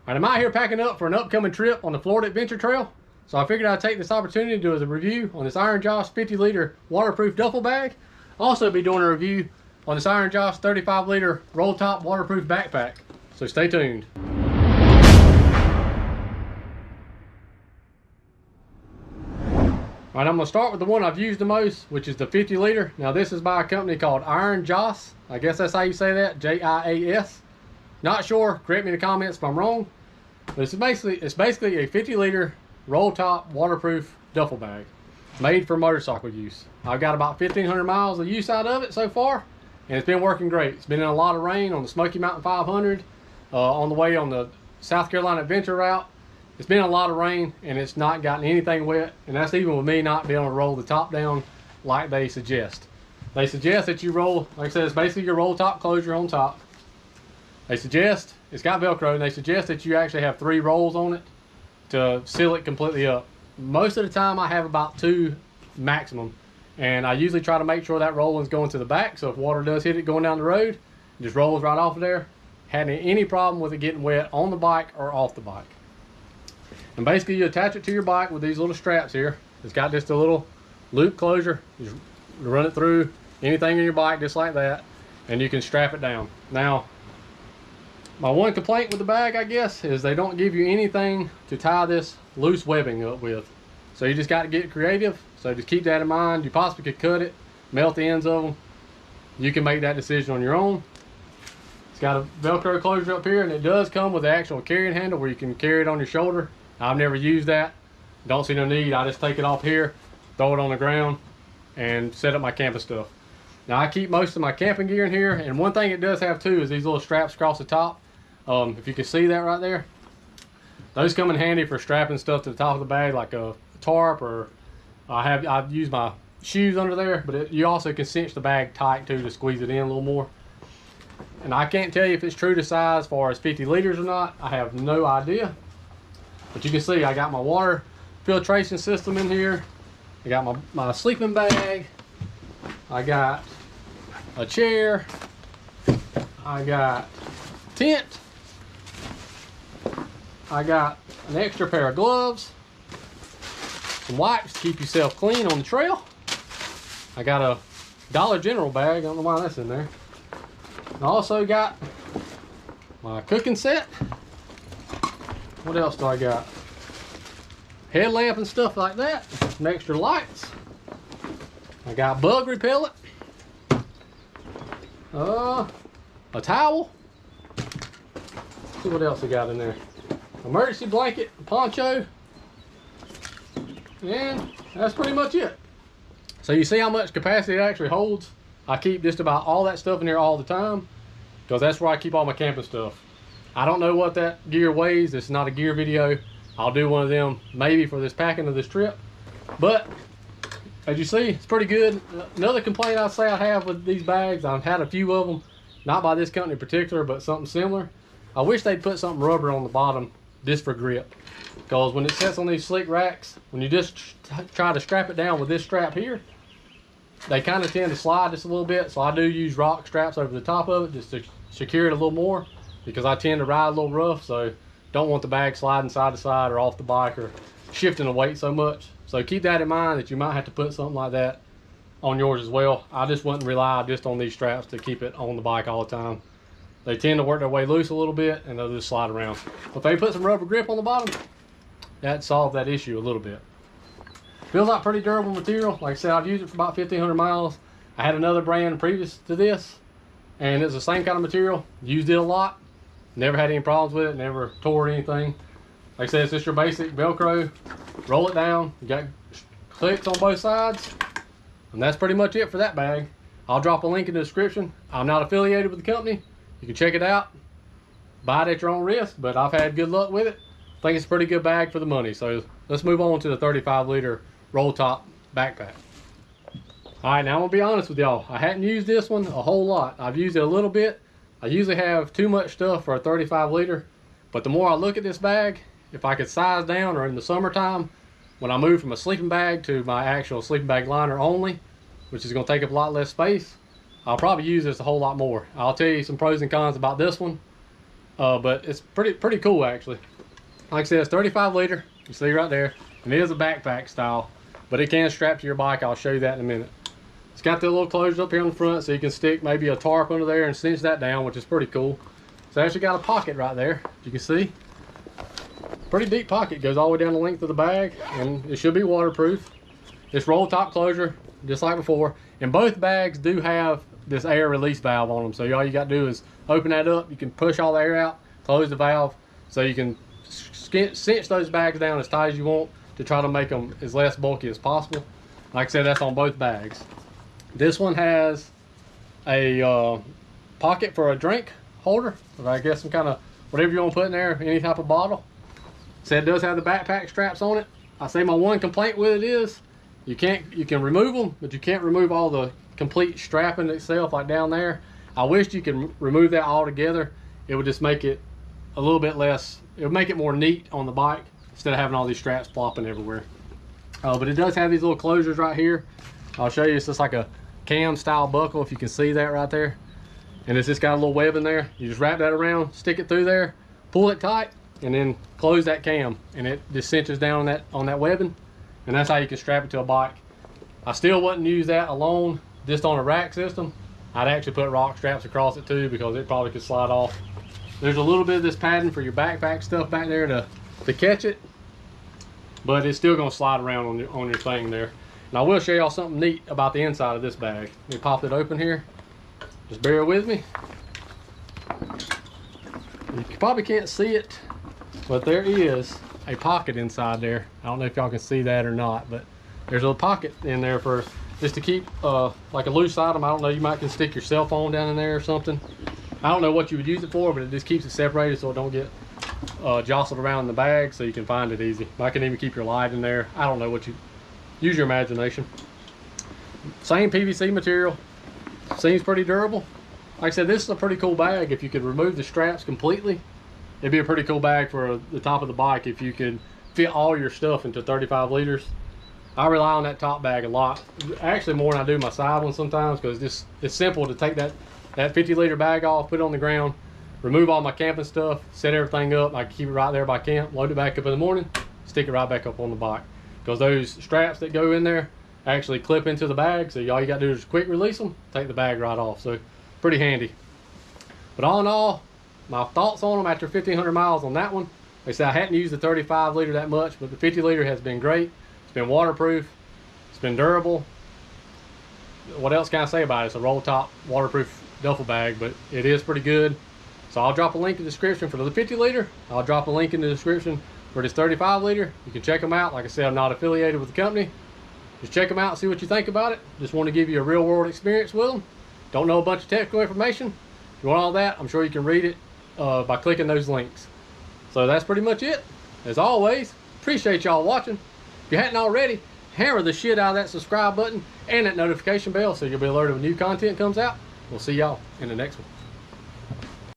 Alright, I'm out here packing up for an upcoming trip on the Florida Adventure Trail. So I figured I'd take this opportunity to do a review on this Iron Jias 50-liter waterproof duffel bag. Also be doing a review on this Iron Jias 35-liter roll top waterproof backpack. So stay tuned. Alright, I'm going to start with the one I've used the most, which is the 50-liter. Now this is by a company called Iron Jias. I guess that's how you say that, J-I-A-S. Not sure, correct me in the comments if I'm wrong. But it's basically a 50-liter roll top waterproof duffel bag made for motorcycle use. I've got about 1,500 miles of use out of it so far, and it's been working great. It's been in a lot of rain on the Smoky Mountain 500, on the way on the South Carolina Adventure route. It's been a lot of rain and it's not gotten anything wet, and that's even with me not being able to roll the top down like they suggest. They suggest that you roll, like I said, it's basically your roll top closure on top. They suggest, it's got Velcro, and they suggest that you actually have 3 rolls on it to seal it completely up. Most of the time I have about 2 maximum, and I usually try to make sure that rolling's going to the back, so if water does hit it going down the road, it just rolls right off of there. Hadn't any problem with it getting wet on the bike or off the bike. And basically you attach it to your bike with these little straps here. It's got just a little loop closure. You run it through anything in your bike just like that, and you can strap it down. Now, my one complaint with the bag, I guess, is they don't give you anything to tie this loose webbing up with. So you just got to get creative. So just keep that in mind. You possibly could cut it, melt the ends of them. You can make that decision on your own. It's got a Velcro closure up here, and it does come with the actual carrying handle where you can carry it on your shoulder. I've never used that. Don't see no need. I just take it off here, throw it on the ground, and set up my camping stuff. Now I keep most of my camping gear in here, and one thing it does have too is these little straps across the top. If you can see that right there, those come in handy for strapping stuff to the top of the bag, like a tarp, or I've used my shoes under there, but you also can cinch the bag tight too to squeeze it in a little more. And I can't tell you if it's true to size as far as 50 liters or not. I have no idea. But you can see I got my water filtration system in here. I got my sleeping bag. I got a chair. I got tent. I got an extra pair of gloves. Some wipes to keep yourself clean on the trail. I got a Dollar General bag. I don't know why that's in there. I also got my cooking set. What else do I got? Headlamp and stuff like that. Some extra lights. I got bug repellent. A towel. Let's see what else I got in there. Emergency blanket, poncho. And that's pretty much it. So you see how much capacity it actually holds. I keep just about all that stuff in here all the time, because that's where I keep all my camping stuff. I don't know what that gear weighs. This is not a gear video. I'll do one of them maybe for this packing of this trip. But as you see, it's pretty good. Another complaint I'd say I have with these bags, I've had a few of them, not by this company in particular, but something similar. I wish they'd put something rubber on the bottom just for grip. Because when it sits on these slick racks, when you just try to strap it down with this strap here, they kind of tend to slide just a little bit. So I do use rock straps over the top of it just to secure it a little more, because I tend to ride a little rough, so don't want the bag sliding side to side or off the bike or shifting the weight so much. So keep that in mind, that you might have to put something like that on yours as well. I just wouldn't rely just on these straps to keep it on the bike all the time. They tend to work their way loose a little bit, and they'll just slide around. But if they put some rubber grip on the bottom, that'd solve that issue a little bit. Feels like pretty durable material. Like I said, I've used it for about 1,500 miles. I had another brand previous to this, and it's the same kind of material. Used it a lot. Never had any problems with it. Never tore anything. Like I said, it's just your basic Velcro. Roll it down. You got clicks on both sides. And that's pretty much it for that bag. I'll drop a link in the description. I'm not affiliated with the company. You can check it out. Buy it at your own risk, but I've had good luck with it. I think it's a pretty good bag for the money. So let's move on to the 35-liter roll top backpack. Alright, now I'm going to be honest with y'all. I hadn't used this one a whole lot. I've used it a little bit. I usually have too much stuff for a 35-liter. But the more I look at this bag, if I could size down, or in the summertime, when I move from a sleeping bag to my actual sleeping bag liner only, which is going to take up a lot less space, I'll probably use this a whole lot more. I'll tell you some pros and cons about this one. but it's pretty cool actually. Like I said, it's 35 liter. You see right there, and it is a backpack style, but it can strap to your bike. I'll show you that in a minute. It's got the little closures up here on the front, so you can stick maybe a tarp under there and cinch that down, which is pretty cool. It's actually got a pocket right there, as you can see. Pretty deep pocket, goes all the way down the length of the bag, and it should be waterproof. It's roll top closure, just like before. And both bags do have this air release valve on them, so all you got to do is open that up. You can push all the air out, close the valve, so you can cinch those bags down as tight as you want to try to make them as less bulky as possible. Like I said, that's on both bags. This one has a pocket for a drink holder, or I guess some kind of whatever you want to put in there, any type of bottle. So it does have the backpack straps on it. I say my one complaint with it is you can remove them, but you can't remove all the complete strapping itself, like down there. I wished you could remove that all together. It would just make it a little bit less, it would make it more neat on the bike instead of having all these straps flopping everywhere. But it does have these little closures right here. I'll show you. It's just like a cam style buckle, if you can see that right there. And it's just got a little web in there. You just wrap that around, stick it through there, pull it tight, and then close that cam, and it just cinches down on that webbing, and that's how you can strap it to a bike. I still wouldn't use that alone just on a rack system. I'd actually put rock straps across it too, because it probably could slide off. There's a little bit of this padding for your backpack stuff back there to catch it, but it's still going to slide around on your thing there. And I will show y'all something neat about the inside of this bag. Let me pop it open here. Just bear with me. You probably can't see it, but there is a pocket inside there. I don't know if y'all can see that or not, but there's a little pocket in there for just to keep like a loose item. I don't know, you might can stick your cell phone down in there or something. I don't know what you would use it for, but it just keeps it separated so it don't get jostled around in the bag, so you can find it easy. I can even keep your light in there. I don't know what you use, your imagination. Same PVC material, seems pretty durable. Like I said, this is a pretty cool bag. If you could remove the straps completely, it'd be a pretty cool bag for the top of the bike if you could fit all your stuff into 35 liters. I rely on that top bag a lot, actually more than I do my side one sometimes, because it's simple to take that 50 liter bag off, put it on the ground, remove all my camping stuff, set everything up. I can keep it right there by camp, load it back up in the morning, stick it right back up on the bike, because those straps that go in there actually clip into the bag, so all you got to do is quick release them, take the bag right off. So pretty handy. But all in all, my thoughts on them after 1,500 miles on that one. Like I said, I hadn't used the 35 liter that much, but the 50 liter has been great. It's been waterproof, it's been durable. What else can I say about it? It's a roll top waterproof duffel bag, but it is pretty good. So I'll drop a link in the description for the 50 liter. I'll drop a link in the description for this 35 liter. You can check them out. Like I said, I'm not affiliated with the company. Just check them out and see what you think about it. Just want to give you a real world experience with them. Don't know a bunch of technical information. If you want all that, I'm sure you can read it by clicking those links. So that's pretty much it. As always, appreciate y'all watching. If you hadn't already, hammer the shit out of that subscribe button and that notification bell so you'll be alerted when new content comes out. We'll see y'all in the next one.